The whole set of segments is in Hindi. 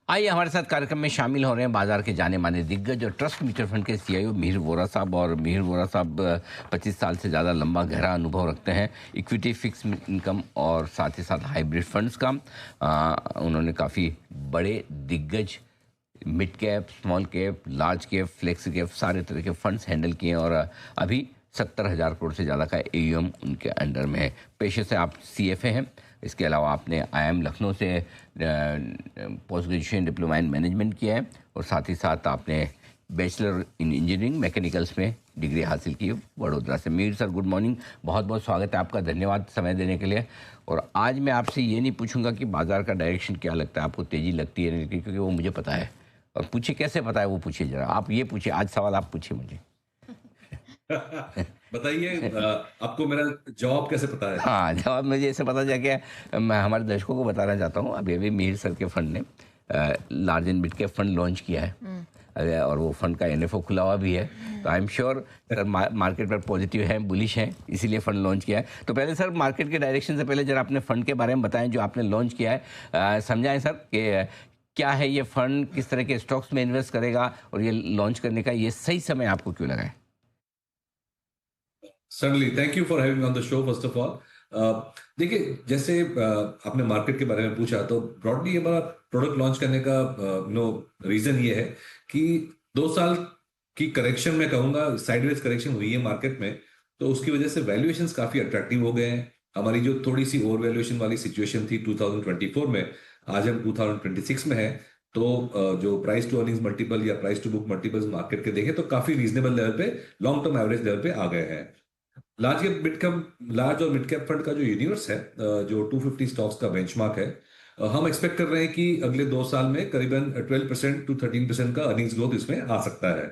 आइए हमारे साथ कार्यक्रम में शामिल हो रहे हैं बाजार के जाने माने दिग्गज और ट्रस्ट म्यूचुअल फंड के सीईओ मिहिर वोरा साहब। और मिहिर वोरा साहब 25 साल से ज़्यादा लंबा गहरा अनुभव रखते हैं इक्विटी, फिक्स इनकम और साथ ही साथ हाइब्रिड फंड्स का। उन्होंने काफ़ी बड़े दिग्गज mid cap, small cap, large cap, flex cap सारे तरह के फंड्स हैंडल किए हैं। और अभी 70,000 करोड़ से ज़्यादा का एयूएम उनके अंडर में है। पेशे से आप सीएफए हैं। इसके अलावा आपने आईआईएम लखनऊ से post graduation diploma in management किया है और साथ ही साथ आपने बैचलर इन इंजीनियरिंग मैकेनिकल्स में डिग्री हासिल की है वडोदरा से। मीर सर, गुड मॉर्निंग, बहुत बहुत स्वागत है आपका, धन्यवाद समय देने के लिए। और आज मैं आपसे ये नहीं पूछूंगा कि बाजार का डायरेक्शन क्या लगता है, आपको तेज़ी लगती है नहीं, क्योंकि वो मुझे पता है। और पूछिए कैसे पता है वो पूछिए, जरा आप ये पूछिए, आज सवाल आप पूछिए मुझे। बताइए, आपको मेरा जवाब कैसे पता है? हाँ, जवाब मुझे ऐसे पता चल गया। मैं हमारे दर्शकों को बताना चाहता हूँ, अभी अभी मिहिर सर के फंड ने large and mid cap fund launch किया है। और वो फंड का एनएफओ खुला हुआ भी है। तो I am sure sir market पर पॉजिटिव है, बुलिश है, इसीलिए फंड लॉन्च किया है। तो पहले सर मार्केट के डायरेक्शन से पहले जरा अपने फंड के बारे में बताएं जो आपने लॉन्च किया है। समझाएं सर कि क्या है ये फंड, किस तरह के स्टॉक्स में इन्वेस्ट करेगा और ये लॉन्च करने का ये सही समय आपको क्यों लगा है? Certainly, thank you for having on the show first of all. देखिए, जैसे आपने मार्केट के बारे में पूछा, तो ब्रॉडली हमारा प्रोडक्ट लॉन्च करने का रीजन ये है कि 2 साल की करेक्शन में कहूंगा, साइडवेज करेक्शन हुई है मार्केट में। तो उसकी वजह से वैल्यूएशंस काफी अट्रैक्टिव हो गए हैं। हमारी जो थोड़ी सी ओवर वैल्यूएशन वाली सिचुएशन थी 2024 में, आज हम 2026 में है। तो जो प्राइस टू अर्निंग्स मल्टीपल या price to book multiples market के देखें तो काफी रीजनेबल लेवल पे, लॉन्ग टर्म एवरेज लेवल पे आ गए हैं। लार्ज और मिड कैप फंड का जो यूनिवर्स है, जो 250 स्टॉक्स का बेंचमार्क है, हम एक्सपेक्ट कर रहे हैं कि अगले 2 साल में करीबन 12% टू 13% का अर्निंग्स ग्रोथ इसमें आ सकता है।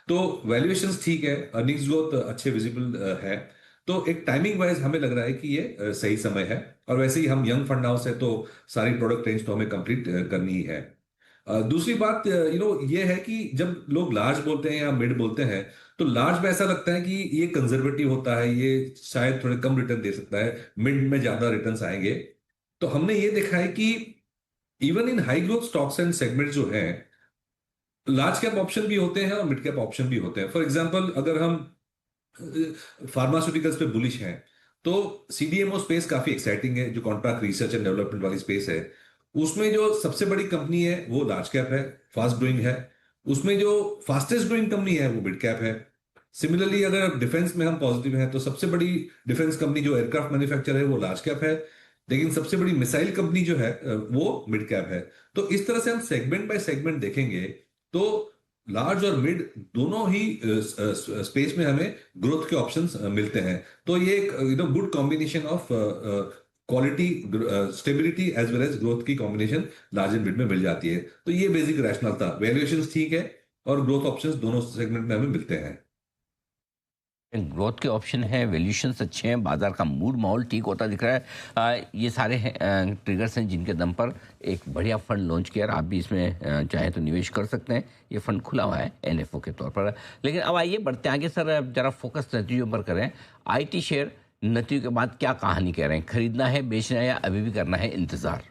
तो वैल्यूएशंस ठीक है, अर्निंग्स ग्रोथ अच्छे विजिबल है। तो एक टाइमिंग वाइज हमें लग रहा है कि ये सही समय है। और वैसे ही हम यंग फंड हाउस है, तो सारी प्रोडक्ट रेंज तो हमें कंप्लीट करनी ही है। दूसरी बात ये है कि जब लोग लार्ज बोलते हैं या मिड बोलते हैं, तो लार्ज में ऐसा लगता है कि ये कंजर्वेटिव होता है, ये शायद थोड़े कम रिटर्न दे सकता है, मिड में ज्यादा रिटर्न्स आएंगे। तो हमने ये देखा है कि even in high growth stocks and segment जो है, लार्ज कैप ऑप्शन भी होते हैं और मिड कैप ऑप्शन भी होते हैं। फॉर एग्जाम्पल, अगर हम फार्मास्यूटिकल्स पे बुलिश हैं, तो सीडीएमओ स्पेस काफी एक्साइटिंग है, जो कॉन्ट्रैक्ट रिसर्च एंड डेवलपमेंट वाली स्पेस है। उसमें जो सबसे बड़ी कंपनी है वो लार्ज कैप है, फास्ट ग्रोइंग है। उसमें जो फास्टेस्ट ग्रोइंग कंपनी है वो मिड कैप है। सिमिलरली, अगर डिफेंस में हम पॉजिटिव हैं, तो सबसे बड़ी डिफेंस कंपनी जो एयरक्राफ्ट मैन्युफैक्चर है वो लार्ज कैप है। लेकिन सबसे बड़ी मिसाइल कंपनी जो है वो मिड कैप है। तो इस तरह से हम सेगमेंट बाय सेगमेंट देखेंगे, तो लार्ज और मिड दोनों ही स्पेस में हमें ग्रोथ के ऑप्शंस मिलते हैं। तो ये एक good combination of quality, stability as well as growth की कॉम्बिनेशन लार्ज एंड मिड में मिल जाती है। तो ये बेसिक रैशनल था। वैल्यूएशंस ठीक है और ग्रोथ ऑप्शंस दोनों सेगमेंट में हमें मिलते हैं। ग्रोथ के ऑप्शन हैं, वैल्यूएशंस अच्छे हैं, बाजार का मूड माहौल ठीक होता दिख रहा है। ये सारे ट्रिगर्स हैं जिनके दम पर एक बढ़िया फंड लॉन्च किया और आप भी इसमें चाहें तो निवेश कर सकते हैं। ये फंड खुला हुआ है एनएफओ के तौर पर। लेकिन अब आइए बढ़ते आगे सर, अब जरा फोकस नतीजों पर करें। आईटी शेयर नतीजों के बाद क्या कहानी कह रहे हैं, खरीदना है, बेचना है या अभी भी करना है इंतजार?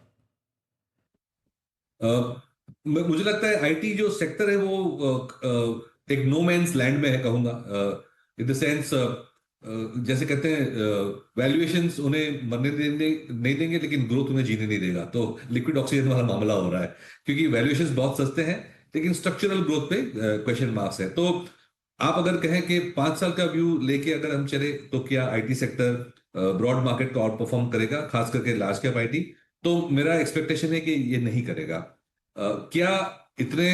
अ, मुझे लगता है आईटी जो सेक्टर है वो एक नो मैन्स लैंड में है कहूंगा। इन द सेंस, जैसे कहते हैं, वैल्यूएशंस उन्हें मरने देंगे नहीं देंगे, लेकिन ग्रोथ उन्हें जीने नहीं देगा। तो लिक्विड ऑक्सीजन वाला मामला हो रहा है, क्योंकि वैल्यूएशंस बहुत सस्ते हैं, लेकिन स्ट्रक्चरल ग्रोथ पे क्वेश्चन मार्क्स है। तो आप अगर कहें कि 5 साल का व्यू लेके अगर हम चले, तो क्या आईटी सेक्टर ब्रॉड मार्केट को आउट परफॉर्म करेगा, खास करके लार्ज कैप आईटी? तो मेरा एक्सपेक्टेशन है कि ये नहीं करेगा। क्या इतने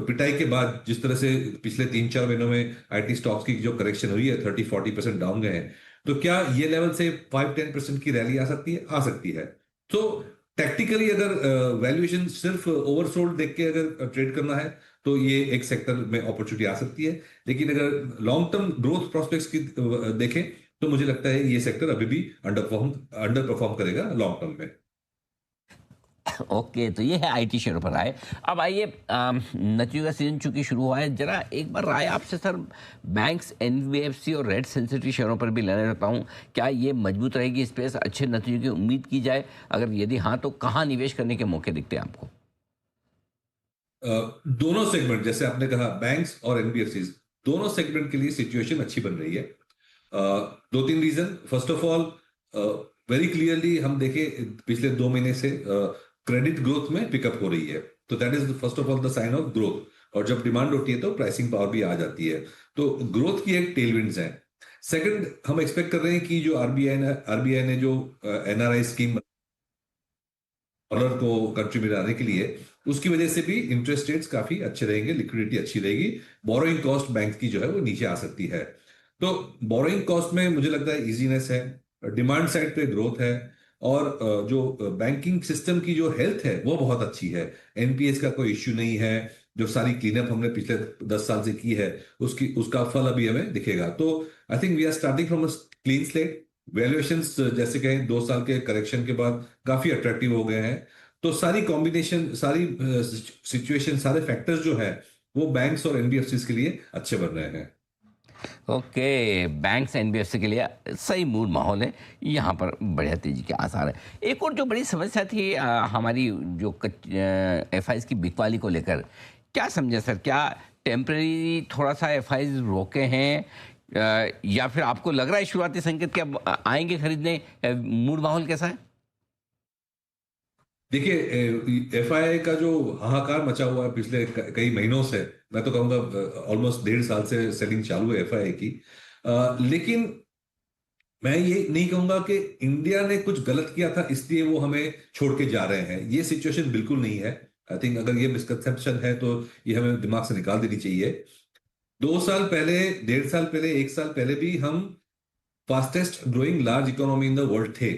पिटाई के बाद, जिस तरह से पिछले 3-4 महीनों में आईटी स्टॉक्स की जो करेक्शन हुई है, 30-40% डाउन गए हैं, तो क्या ये लेवल से 5-10% की रैली आ सकती है? आ सकती है। तो टैक्टिकली अगर वैल्यूएशन सिर्फ ओवरसोल्ड देख के अगर ट्रेड करना है, तो ये एक सेक्टर में अपॉर्चुनिटी आ सकती है। लेकिन अगर लॉन्ग टर्म ग्रोथ प्रोस्पेक्ट्स की देखें, तो मुझे लगता है ये सेक्टर अभी भी अंडर परफॉर्म करेगा लॉन्ग टर्म में। ओके, तो ये है आईटी शेयरों पर राय। अब आइए, नतीजों का सीजन चूंकि शुरू हुआ है, जरा एक बार राय आपसे सर, बैंक्स, एनबीएफसी और रेट सेंसिटिव शेयरों पर भी लेना चाहता हूँ। क्या ये मजबूत रहेगी स्पेस, अच्छे नतीजों की उम्मीद की जाए? अगर यदि हाँ, तो कहाँ निवेश करने के मौके दिखते हैं आपको? दोनों सेगमेंट, जैसे आपने कहा बैंक्स और एनबीएफसीज, दोनों सेगमेंट के लिए सिचुएशन अच्छी बन रही है। दो तीन reason. First of all, very clearly हम देखें पिछले 2 महीने से क्रेडिट ग्रोथ में पिकअप हो रही है, तो that is first of all the sign of growth. और जब डिमांड होती है तो प्राइसिंग पावर भी आ जाती है, तो ग्रोथ की एक टेलविंड्स है। सेकंड, हम एक्सपेक्ट कर रहे हैं कि जो आरबीआई ने जो एनआरआई स्कीम डॉलर को कंट्री में लाने के लिए, उसकी वजह से भी इंटरेस्ट रेट्स काफी अच्छे रहेंगे, लिक्विडिटी अच्छी रहेगी, बोरोइंग कॉस्ट बैंक की जो है वो नीचे आ सकती है। तो बोरोइंग कॉस्ट में मुझे लगता है इजीनेस है, डिमांड साइड पे ग्रोथ है, और जो बैंकिंग सिस्टम की जो हेल्थ है वो बहुत अच्छी है। एनपीएस का कोई इश्यू नहीं है। जो सारी क्लीनअप हमने पिछले 10 साल से की है, उसका फल अभी हमें दिखेगा। तो I think we are starting from a clean slate. Valuations जैसे कहें 2 साल के करेक्शन के बाद काफी अट्रैक्टिव हो गए हैं। तो सारी कॉम्बिनेशन, सारी सिचुएशन, सारे फैक्टर्स जो है वो बैंक्स और एनबीएफसीज के लिए अच्छे बन रहे हैं। ओके, बैंक्स एनबीएफसी के लिए सही मूड माहौल है, यहाँ पर बढ़िया तेजी के आसार है। एक और जो बड़ी समस्या थी हमारी जो एफआईज की बिकवाली को लेकर, क्या समझे सर? क्या टेम्पररी थोड़ा सा एफआईज रोके हैं, या फिर आपको लग रहा है शुरुआती संकेत कि अब आएंगे खरीदने? मूड माहौल कैसा है? देखिए, एफआईआई का जो हाहाकार मचा हुआ है पिछले कई महीनों से, मैं तो कहूंगा ऑलमोस्ट 1.5 साल से सेलिंग चालू है एफआईआई की। लेकिन मैं ये नहीं कहूंगा कि इंडिया ने कुछ गलत किया था इसलिए वो हमें छोड़ के जा रहे हैं, ये सिचुएशन बिल्कुल नहीं है। आई थिंक अगर ये मिसकंसेप्शन है तो ये हमें दिमाग से निकाल देनी चाहिए। 2 साल पहले, 1.5 साल पहले, 1 साल पहले भी हम fastest growing large economy in the world थे।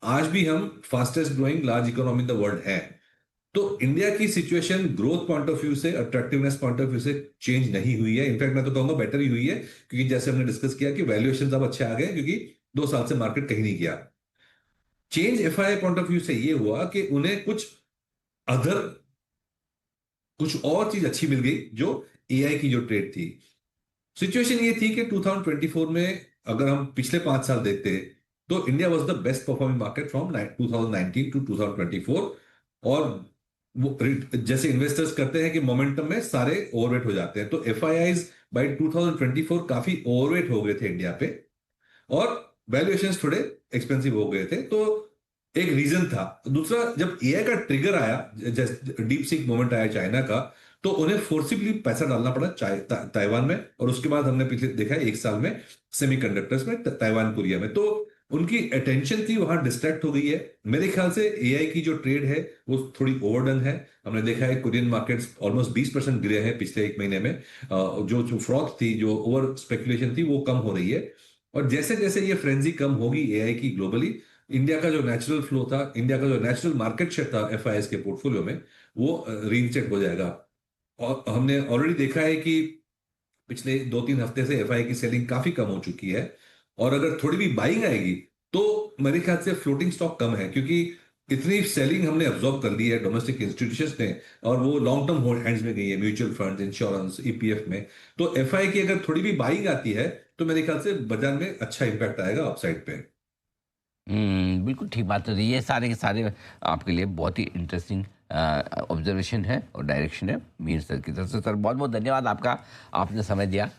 आज भी हम fastest growing large economy in the world हैं। तो इंडिया की situation growth point of view से, अट्रैक्टिवनेस पॉइंट ऑफ व्यू से चेंज नहीं हुई है। इनफैक्ट मैं तो कहूंगा बेटर ही हुई है, क्योंकि जैसे हमने डिस्कस किया कि वैल्यूएशन अब अच्छे आ गए, क्योंकि 2 साल से मार्केट कहीं नहीं गया। Change FII point of view से ये हुआ कि उन्हें अदर कुछ और चीज अच्छी मिल गई, जो एआई की जो ट्रेड थी। सिचुएशन ये थी कि 2024 में अगर हम पिछले 5 साल देखते तो India was the best performing market from 2019 to 2024। और वो जैसे इन्वेस्टर्स करते हैं कि मोमेंटम में सारे ओवरवेट हो जाते हैं, तो एफआईआईज बाय 2024 काफी ओवरवेट हो गए थे इंडिया पे, और वैल्यूएशंस थोड़े एक्सपेंसिव हो गए थे। तो एक रीजन था। दूसरा, जब एआई का ट्रिगर आया, जैसे डीप सीक मोमेंट आया चाइना का, तो उन्हें फोर्सिबली पैसा डालना पड़ा ताइवान में, और उसके बाद हमने पिछले देखा है 1 साल में सेमीकंडक्टर्स में, ताइवान कोरिया में। तो उनकी अटेंशन थी वहां डिस्ट्रैक्ट हो गई है। मेरे ख्याल से एआई की जो ट्रेड है वो थोड़ी ओवरडन है। हमने देखा है कोरियन मार्केट्स ऑलमोस्ट 20% गिरे हैं पिछले 1 महीने में। जो फ्रॉथ थी, जो ओवर स्पेकुलेशन थी, वो कम हो रही है। और जैसे जैसे ये फ्रेंजी कम होगी एआई की ग्लोबली, इंडिया का जो नेचुरल फ्लो था, इंडिया का जो नेचुरल मार्केट शेयर था एफआईएस के पोर्टफोलियो में, वो रीइंस्टेट हो जाएगा। और हमने ऑलरेडी देखा है कि पिछले 2-3 हफ्ते से एफआई की सेलिंग काफी कम हो चुकी है। और अगर थोड़ी भी बाइंग आएगी तो मेरे ख्याल से फ्लोटिंग स्टॉक कम है, क्योंकि इतनी सेलिंग हमने अब्सॉर्ब कर ली है डोमेस्टिक इंस्टीट्यूशंस ने, और वो लॉन्ग टर्म होल्ड हैंड्स में गई है, म्यूचुअल फंड, इंश्योरेंस, ईपीएफ में। तो एफआई की अगर थोड़ी भी बाइंग आती है तो मेरे ख्याल से बाजार में अच्छा इंपैक्ट आएगा अपसाइड पे। बिल्कुल ठीक बात है। ये सारे के सारे आपके लिए बहुत ही इंटरेस्टिंग ऑब्जर्वेशन है और डायरेक्शन है मीर सर की तरफ से। सर बहुत बहुत धन्यवाद आपका, आपने समय दिया।